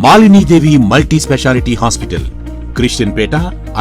Malinidevi multi specialty hospital, Christian Peta,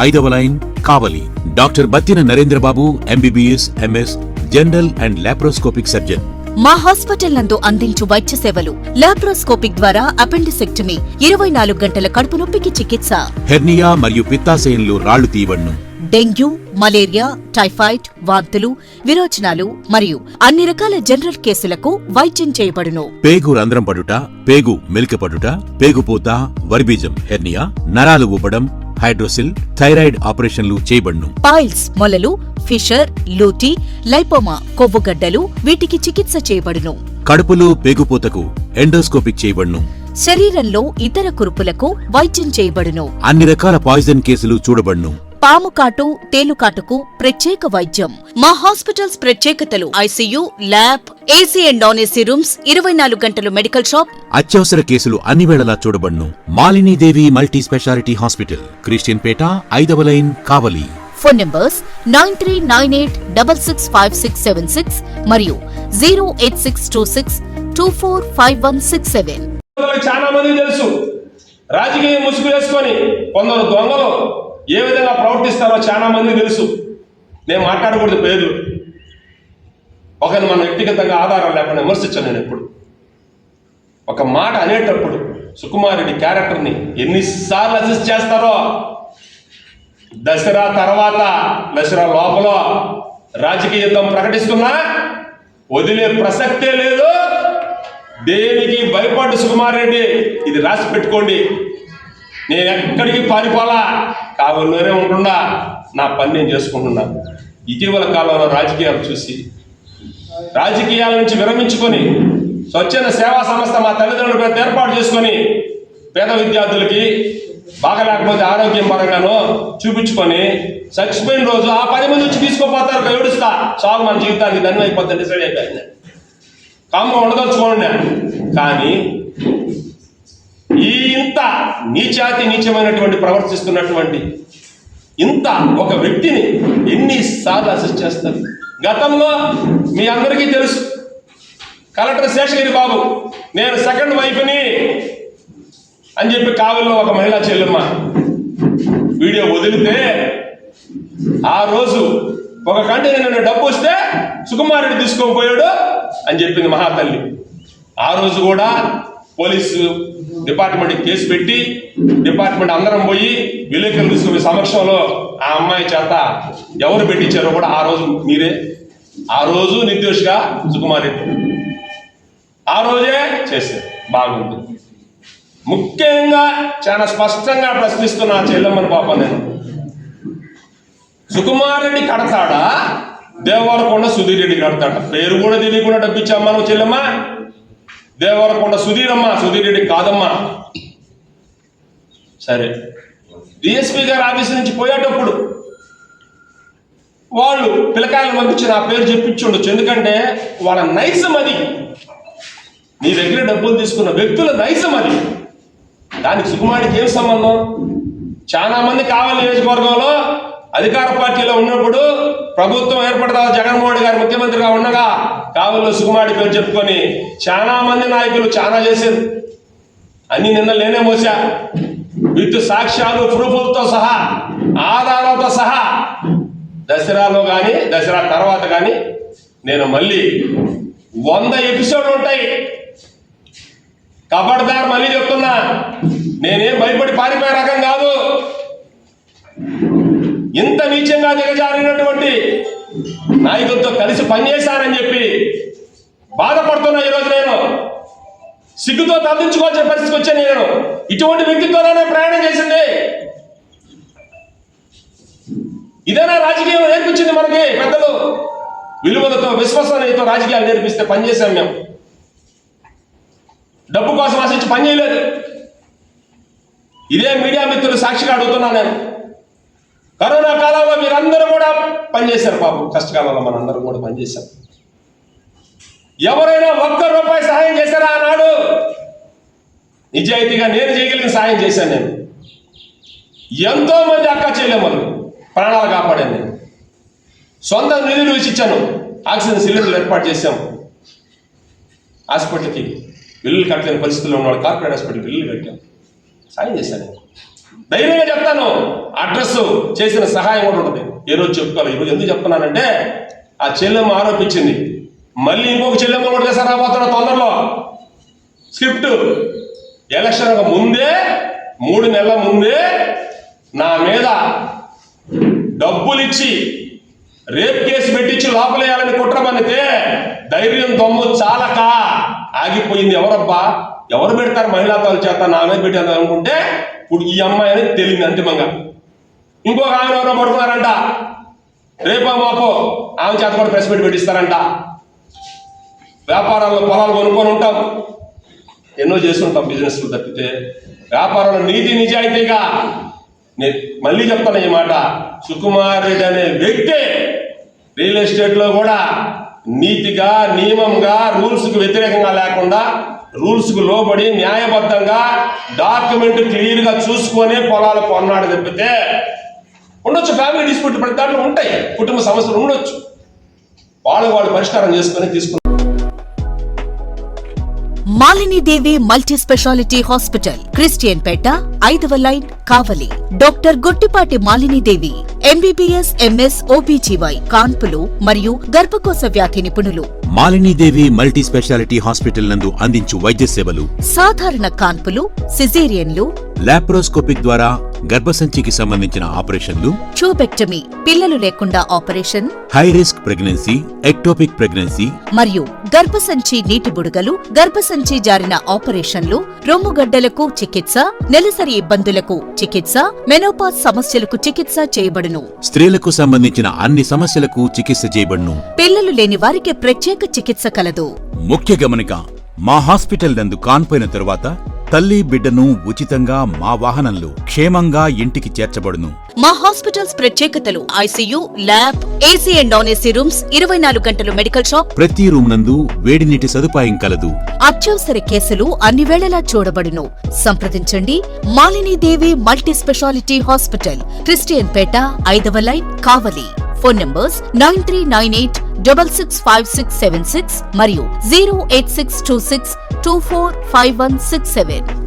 5వ line, Kavali. Doctor Battina Narendrababu, MBBS, MS, general and laparoscopic surgeon. మా hospital నందు అందించు వైద్య సేవలు: లాప్రోస్కోపిక్ ద్వారా అపెండిసెక్టమీ, 24 గంటల కడుపు నొప్పికి చికిత్స, హెర్నియా మరియు పిత్తాశయంలో రాళ్లు తీయబడును, డెంగ్యూ, మలేరియా, టైఫాయిడ్, వాంతులు, విరోచనాలు మరియు అన్ని రకాల జనరల్ కేసులకు వైద్యం చేయబడును. పేగు రంధ్రం పడుట, పేగు మెలికపడుట, పేగుపూత, వర్బీజం, హెర్నియా, నరాలు ఊపడం, హైడ్రోసిల్, థైరాయిడ్ ఆపరేషన్లు చేయబడును. పైల్స్, మొలలు, ఫిషర్, లూటీ, లైపోమా, కొవ్వుగడ్డలు, వీటికి చికిత్స చేయబడును. కడుపులో పేగుపూతకు ఎండోస్కోపిక్ చేయబడును. శరీరంలో ఇతర కురుపులకు వైద్యం చేయబడును. అన్ని రకాల పాయిజన్ కేసులు చూడబడును. పాము కాటు, తేలుకాటుకు ప్రత్యేక వైద్యం. మా హాస్పిటల్స్ ప్రత్యేకతలు: ICU, lab, AC and non AC rooms, 24 గంటలు మెడికల్ షాప్. అత్యవసర కేసులు అన్ని వేళలా చూడబడును. Malinidevi multi specialty hospital, Christian Peta, 5వ లైన్, కావలి. ఫోన్ నంబర్స్ 9398665676 మరియు 08626245167. చాలా మంది తెలుసు, రాజకీయ ముసుగు వేసుకొని కొందరు దొంగలు ఏ విధంగా ప్రవర్తిస్తారో చాలా మంది తెలుసు. నేను మాట్లాడకూడదు పేర్లు. ఒకరిని మన వ్యక్తిగతంగా ఆధారం లేకుండా విమర్శించాను. నేను ఎప్పుడు ఒక మాట అనేటప్పుడు సుకుమార్ రెడ్డి క్యారెక్టర్ని ఎన్నిసార్లు అసిస్ట్ చేస్తారో, దసరా తర్వాత, దసరా లోపల రాజకీయ యుద్ధం ప్రకటిస్తున్నా వదిలే ప్రసక్తే లేదు. దేనికి భయపడ్డు సుకుమార్ రెడ్డి, ఇది రాసి పెట్టుకోండి. నేను ఎక్కడికి పారిపోలా, కావుల్లోనే ఉంటున్నా, నా పని నేను చేసుకుంటున్నా. ఇటీవల కాలంలో రాజకీయాలు చూసి రాజకీయాల నుంచి విరమించుకొని స్వచ్ఛంద సేవా సంస్థ మా తల్లిదండ్రుల పేరు ఏర్పాటు చేసుకొని పేద విద్యార్థులకి బాగలేకపోతే ఆరోగ్యం పరంగానో చూపించుకొని చచ్చిపోయిన రోజు ఆ 10 మంది వచ్చి తీసుకోపోతారు, ఏడుస్తా, చాలు మన జీవితానికి ధన్యం అయిపోతుంది, డిసైడ్ అయిపోయింది. కమ్మ ఉండదలుచుకోండి. కానీ ఈ ఇంత నీచమైనటువంటి ప్రవర్తిస్తున్నటువంటి ఇంత ఒక వ్యక్తిని ఎన్నిసార్లు అసిస్ట్ చేస్తారు? గతంలో మీ అందరికీ తెలుసు, కలెక్టర్ శేషగిరి బాబు నేను సెకండ్ వైఫ్ని అని చెప్పి కావలిలో ఒక మహిళా చెల్లెమ్మ వీడియో వదిలితే, ఆ రోజు ఒక కంటిన్యూ నిన్న డబ్బు వస్తే సుకుమార్ రెడ్డి తీసుకొని పోయాడు అని చెప్పింది మహాతల్లి. ఆ రోజు కూడా పోలీసు డిపార్ట్మెంట్కి కేసు పెట్టి డిపార్ట్మెంట్ అందరం పోయి విలేకరులు తీసుకునే సమక్షంలో ఆ అమ్మాయి చేత ఎవరు పెట్టించారో కూడా ఆ రోజు మీరే, ఆ రోజు నిర్దోషిగా సుకుమార్ రెడ్డి ఆ రోజే చేశారు. బాగుంది. ముఖ్యంగా చాలా స్పష్టంగా ప్రశ్నిస్తున్నా చెల్లెమ్మని పాప, నేను సుకుమార్ రెడ్డి కడతాడా, దేవరకొండ సుధీర్ రెడ్డి కడతాడా? పేరు కూడా తెలియకుండా డబ్బిచ్చామ్మా నువ్వు చెల్లెమ్మ. దేవరకొండ సుధీర్ అమ్మా, సుధీర్ రెడ్డి కాదమ్మా. సరే, డిఎస్పీ గారి ఆఫీస్ నుంచి పోయేటప్పుడు వాళ్ళు పిల్లకాయలు పంపించి నా పేరు చెప్పించుండొచ్చు, ఎందుకంటే వాళ్ళ నైజం అది. నీ దగ్గర డబ్బులు తీసుకున్న వ్యక్తుల నైజం అది. దానికి సుకుమారికి ఏం సంబంధం? చాలా మంది కావలి నియోజకవర్గంలో అధికార పార్టీలో ఉన్నప్పుడు ప్రభుత్వం ఏర్పడతా జగన్మోహన్ రెడ్డి గారు ముఖ్యమంత్రిగా ఉండగా కావలిలో సుకుమారి పేరు చెప్పుకొని చాలా మంది నాయకులు చాలా చేశారు. అన్ని నిన్న లేనే మోసా, విత్ సాక్ష్యాలు, ప్రూఫ్లతో సహా, ఆధారాలతో సహా. దసరాలో కానీ దసరా తర్వాత కానీ నేను మళ్ళీ 100 ఎపిసోడ్లు ఉంటాయి. కబడ్దార్ మళ్ళీ చెప్తున్నా, నేనేం భయపడి పారిపోయే రకం కాదు. ఇంత నీచంగా దిగజారినటువంటి నాయకులతో కలిసి పనిచేశానని చెప్పి బాధపడుతున్నా. ఈరోజు నేను సిగ్గుతో తలదించుకోవాల్సిన పరిస్థితికి వచ్చాను. నేను ఇటువంటి వ్యక్తిత్వంలోనే ప్రయాణం చేసింది. ఇదేనా రాజకీయం నేర్పించింది మనకి పెద్దలు? విలువలతో, విశ్వసనీయతో రాజకీయాలు నేర్పిస్తే పనిచేశాం మేము. డబ్బు కోసం ఆశించి పని చేయలేదు. ఇదే మీడియా మిత్రులు సాక్షిగా అడుగుతున్నా నేను. కరోనా కాలంలో మీరందరూ కూడా పనిచేశారు పాపం, కష్టకాలంలో మనందరం కూడా పనిచేశాం. ఎవరైనా ₹1 సహాయం చేశారా ఆనాడు? నిజాయితీగా నేను చేయగలిగిన సహాయం చేశాను. నేను ఎంతో మంది అక్క చెల్లెమ్మలు ప్రాణాలు కాపాడాను. నేను సొంత నిధులు ఇచ్చాను. ఆక్సిజన్ సిలిండర్లు ఏర్పాటు చేశాం. హాస్పిటల్కి బిల్లులు కట్టలేని పరిస్థితుల్లో ఉన్నవాడు కార్పొరేట్ హాస్పిటల్ బిల్లులు కట్టాం. సాయం చేశాను. ధైర్యంగా చెప్తాను. అడ్రస్, చేసిన సహాయం కూడా ఉంటుంది. ఏ రోజు చెప్పుకోవాలి. ఈరోజు ఎందుకు చెప్తున్నానంటే, ఆ చెల్లెమ్మ ఆరోపించింది. మళ్ళీ ఇంకొక చెల్లెమ్మ కూడా చేశారు రాబోతున్న తొందరలో. స్క్రిప్ట్ ఎలక్షన్ ముందే 3 నెలల ముందే నా మీద డబ్బులు ఇచ్చి రేప్ కేసు పెట్టించి లోపలేయాలని కుట్ర పన్నితే ధైర్యం దమ్ము చాలక ఆగిపోయింది. ఎవరబ్బా, ఎవరు పెడతారు మహిళా తల్లి చేత నా మీద పెట్టాను అనుకుంటే ఇప్పుడు ఈ అమ్మాయి అనేది తెలియదు అంతిమంగా. ఇంకొక ఆమె ఎవరో పడుకున్నారంట, రేపో మాపో ఆమె చేత కూడా ప్రెస్ మీట్ పెట్టిస్తారంట. వ్యాపారాల్లో పొలాలు కొనుక్కొని ఉంటాం, ఎన్నో చేస్తుంటాం బిజినెస్లు తప్పితే వ్యాపారంలో నీతి నిజాయితీగా. నేను మళ్ళీ చెప్తాను ఈ మాట, సుకుమార్ రెడ్డి అనే వ్యక్తి రియల్ ఎస్టేట్లో కూడా నీతిగా, నియమంగా, రూల్స్కి వ్యతిరేకంగా లేకుండా, రూల్స్కు లోబడి న్యాయబద్ధంగా డాక్యుమెంట్ క్లియర్గా చూసుకొని పొలాలు కొన్నాడు తప్పితే ఉండొచ్చు. ఫ్యామిలీ డిస్ప్యూట్ ప్రతి దాంట్లో ఉంటాయి, కుటుంబ సమస్యలు ఉండొచ్చు. వాళ్ళు పరిష్కారం చేసుకొని తీసుకున్నారు. Malinidevi multi specialty hospital, Christian Peta, 5వ line, Kavali. Doctor Gottipati Malinidevi, MBBS, MS, OBGY, కాన్పులు మరియు గర్భకోశ వ్యాధి నిపుణులు. మాలినీదేవి మల్టీ స్పెషాలిటీ హాస్పిటల్ నందు అందించు వైద్య సేవలు: సాధారణ కాన్పులు, సిజేరియన్లు, లాప్రోస్కోపిక్ ద్వారా గర్భసంచికి సంబంధించిన ఆపరేషన్లు, ట్యూబెక్టమీ, పిల్లలు లేకుండా operation, high risk pregnancy, ectopic pregnancy మరియు గర్భసంచి నీటి బుడగలు, గర్భసంచి జారిన ఆపరేషన్లు, రొమ్ముగడ్డలకు చికిత్స, నెలసరి ఇబ్బందులకు చికిత్స, మెనోపాజ్ సమస్యలకు చికిత్స చేయబడును. స్త్రీలకు సంబంధించిన అన్ని సమస్యలకు చికిత్స చేయబడును. పిల్లలు లేని వారికి ప్రత్యేక చికిత్స కలదు. ముఖ్య గమనిక: మా హాస్పిటల్ నందు కాన్పోయిన తరువాత తల్లి బిడ్డను ఉచితంగా మా వాహనంలో క్షేమంగా ఇంటికి చేర్చబడును. మా హాస్పిటల్స్ ప్రత్యేకతలు: ICU, lab, AC and non AC rooms, 24 గంటలు మెడికల్ షాప్, ప్రతి రూమ్ నందు వేడి నీటి సదుపాయం కలదు. అత్యవసర కేసులు అన్ని వేళలా చూడబడును. సంప్రదించండి. Malinidevi multi specialty hospital, Christian Peta, 5వ లైన్, కావలి. ఫోన్ నంబర్స్ 9398665676 మరియు 08626245167.